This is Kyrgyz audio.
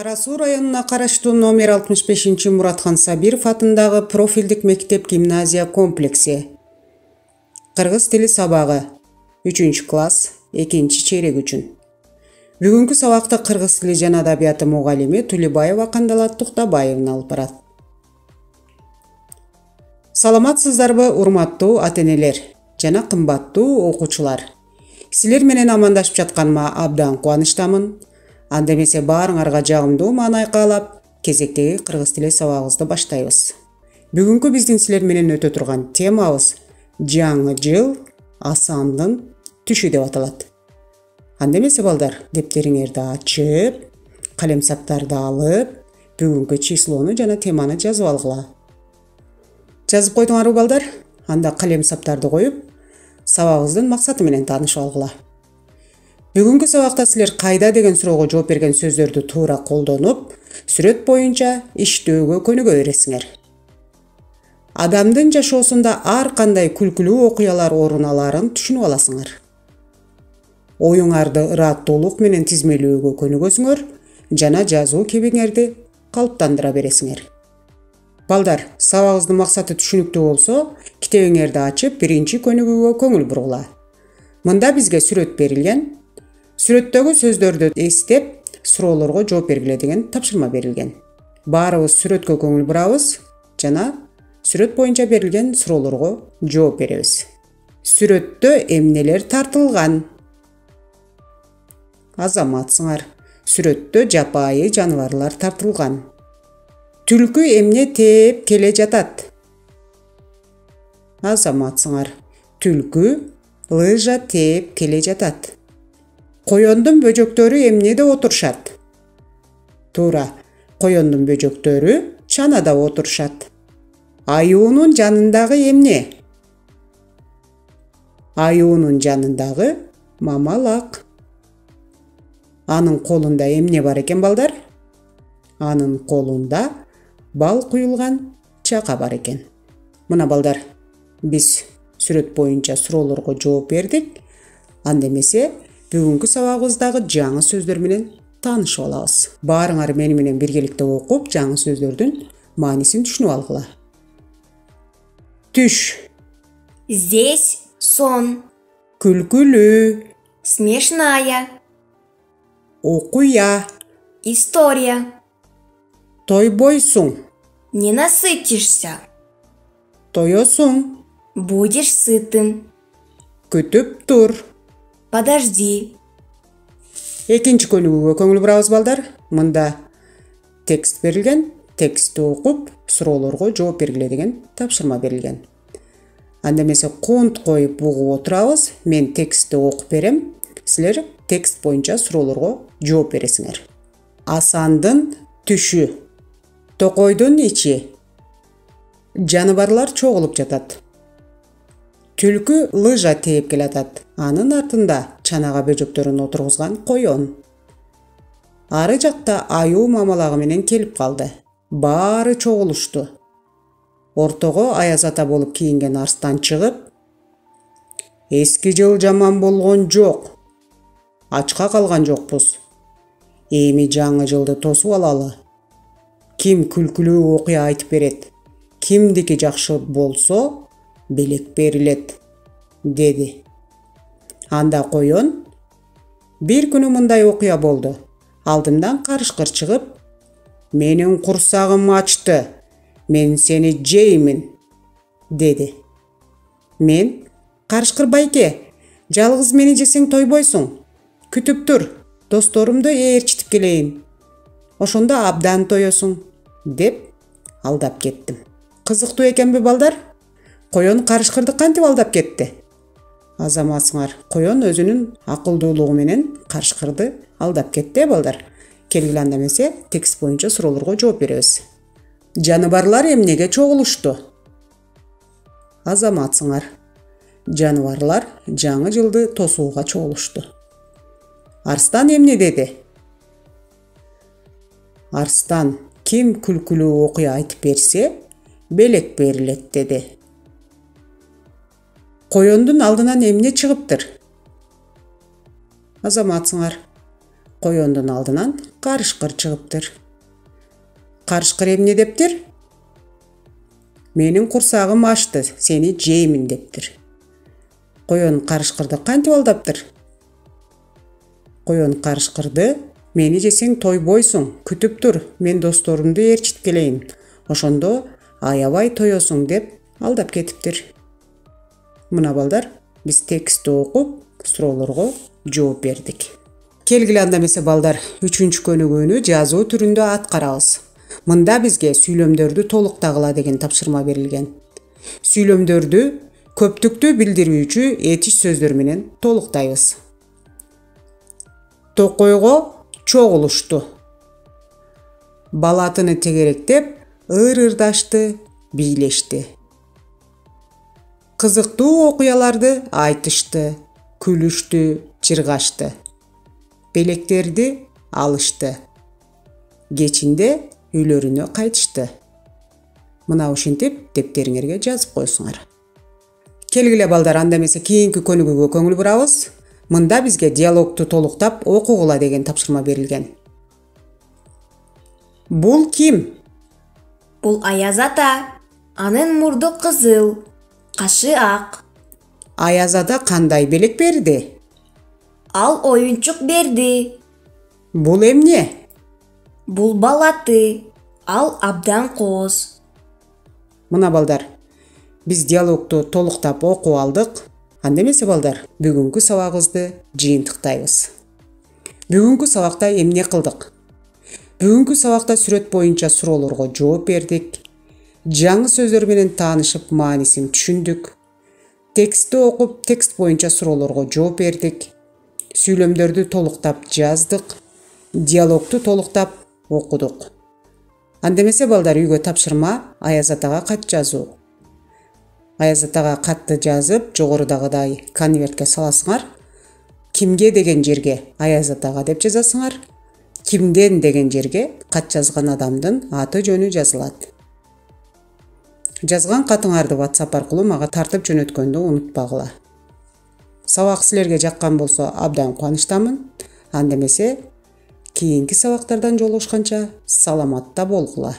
Кара Суу районуна караштуу номер 65-Муратхан Сабиров атындагы профилдик мектеп-гимназия комплекси. Кыргыз тили сабагы 3-класс 2-чейрек үчүн. Бүгүнкү сабакта кыргыз тили жана адабияты мугалими Тулебаева Кандалат Туктабаевна алып барат. Саламатсыздарбы, урматтуу ата-энелер жана кымбаттуу окуучулар. Силер менен амандашып жатканыма абдан кубанычтамын. Анда эмесе баарыңарга жагымдуу маанай каалап, кезектеги кыргыз тили сабагыбызды баштайбыз. Бүгүнкү биздин силер менен өтө турган темабыз жаңы жыл асандын түшү деп аталат. Анда эмесе балдар, дептериңерди ачып, калем саптарды алып, бүгүнкү числону жана теманы жазып алгыла. Жазып койдуңарбы балдар? Анда калем саптарды коюп, сабагыбыздын максаты менен таанышып алгыла. Бүгүнкү сабакта силер кайда деген суроого жооп берген сөздөрдү туура колдонуп, сүрөт боюнча иштөөгө көнүгө бересиңер. Адамдын жашоосунда ар кандай күлкүлүү окуялар орун аларын түшүнүп аласыңар. Оюңарды ыраттуулук менен тизмелөөгө көнүгөсүңөр жана жазуу кебиңерди калыптандыра бересиңер. Балдар, сабагыбыздын максаты түшүнүктүү болсо, китебиңерди ачып, биринчи көнүгүүгө көңүл бургула. Мында бизге сүрөт берилген. Сүрөттөгү сөздөрдү эстеп, суроолорго жооп бергиле деген тапшырма берилген. Баарыбыз сүрөткө көңүл бурабыз жана сүрөт боюнча берилген суроолорго жооп беребиз. Сүрөттө эмнелер тартылган? Азаматсыңар. Сүрөттө жапайы жаныбарлар тартылган. Түлкү эмне тээп келе жатат? Азаматсыңар. Түлкү лыжа тээп келе жатат. Коёндун бөжөктөрү эмнеде отурушат? Туура, коёндун бөжөктөрү чанада отурушат. Аюунун жанындагы эмне? Аюунун жанындагы мамалак. Анын колунда эмне бар экен балдар? Анын колунда бал куюлган чака бар экен. Мына балдар, биз сүрөт боюнча суроолорго жооп бердик. Анда эмесе бүгүнкү сабагыбыздагы жаңы сөздөр менен таанышып алабыз. Баарыңар мени менен биргеликте окуп, жаңы сөздөрдүн маанисин түшүнүп алгыла. Түш. Здесь сон. Күлкүлүү. Смешная. Окуя. История. Тойбойсуң. Не насытишься. Тоёсуң. Будешь сытым. Күтүп тур. Подожди. Экинчи көнүгүүгө көңүл бурабыз балдар. Мында текст берилген. Текстти окуп, суроолорго жооп бергиле деген тапшырма берилген. Анда эмесе конт коюп угуп отурабыз. Мен текстти окуп берем. Силер текст боюнча суроолорго жооп бересиңер. Асандын түшү. Токойдун ичи. Жаныбарлар чогулуп жатат. Түлкү лыжа тээп келатат. Анын артында чанага бөжөктөрүн отургузган коён. Ары жакта аюу мамалагы менен келип калды. Баары чогулушту. Ортого Аяз ата болуп кийинген арстан чыгып, эски жыл жаман болгон жок. Ачка калган жокпуз. Эми жаңы жылды тосуп алалы. Ким күлкүлүү окуя айтып берет? Кимдики жакшы болсо, белек берилет, деди. Анда коён, бир күнү мындай окуя болду. Алдымдан карышкыр чыгып, менин курсагым ачты, мен сени жеймин, деди. Мен, карышкыр байке, жалгыз мени жесең тойбойсуң. Күтүп тур, досторумду ээрчитип келейин. Ошондо абдан тоёсуң, деп алдап кеттим. Кызыктуу экенби балдар? Коён карышкырды кантип алдап кетти? Азаматсыңар, коён өзүнүн акылдуулугу менен карышкырды алдап кетти балдар. Келгиле анда эмесе текст боюнча суроолорго жооп беребиз. Жаныбарлар эмнеге чогулушту? Азаматсыңар, жаныбарлар жаңы жылды тосууга чогулушту. Арстан эмне деди? Арстан, ким күлкүлүү окуя айтып берсе, белек берилет, деди. Коёндун алдынан эмне чыгыптыр? Азаматсыңар, Коёндун алдынан карышкыр чыгыптыр. Карышкыр эмне дептир? Менин курсагым ачты, сени жеймин дептир. Коён карышкырды кантип алдаптыр? Коён карышкырды мени жесең тойбойсуң, күтүп тур, мен досторумду ээрчитип келейин. Ошондо аябай тоёсуң деп алдап кетиптир. Мына балдар, биз текстти окуп, суроолорго жооп бердик. Келгиле анда эмесе балдар, 3-көнүгүүнү жазуу түрүндө аткарабыз. Мында бизге сүйлөмдөрдү толуктагыла деген тапшырма берилген. Сүйлөмдөрдү көптүктү билдирүүчү этиш сөздөр менен толуктайбыз. Токойго чогулушту. Балатыны тегеректеп, ыр-ырдашты, бийлешти. Кызыктуу окуяларды айтышты, күлүштү, чыргашты. Белектерди алышты. Кечинде үйлөрүнө кайтышты. Мына ушинтип дептериңерге жазып койсуңар. Келгиле балдар, анда эмесе кийинки көнүгүүгө көңүл бурабыз. Мында бизге диалогту толуктап окугула деген тапшырма берилген. Бул ким? Бул Аяз ата. Анын мурду кызыл, кашы ак. Аяз ата кандай белек берди? Ал оюнчук берди. Бул эмне? Бул балаты. Ал абдан кооз. Мына балдар, биз диалогту толуктап окуп алдык. Анда эмесе балдар, бүгүнкү сабагыбызды жыйынтыктайбыз. Бүгүнкү сабакта эмне кылдык? Бүгүнкү сабакта сүрөт боюнча суроолорго жооп бердик. Жаңы сөздөр менен таанышып, маанисин түшүндүк. Текстти окуп, текст боюнча суроолорго жооп бердик. Сүйлөмдөрдү толуктап жаздык. Диалогту толуктап окудук. Анда эмесе балдар, үйгө тапшырма Аяз атага кат жазуу. Аяз атага катты жазып, жогорудагыдай конвертке саласыңар. Кимге деген жерге Аяз атага деп жазасыңар. Кимден деген жерге кат жазган адамдын аты жөнү жазылат. Жазган катыңарды WhatsApp аркылуу мага тартып жөнөткөндү унутпагыла. Сабак силерге жаккан болсо абдан кубанычтамын. Анда эмесе кийинки сабактардан жолугушканча саламатта болгула.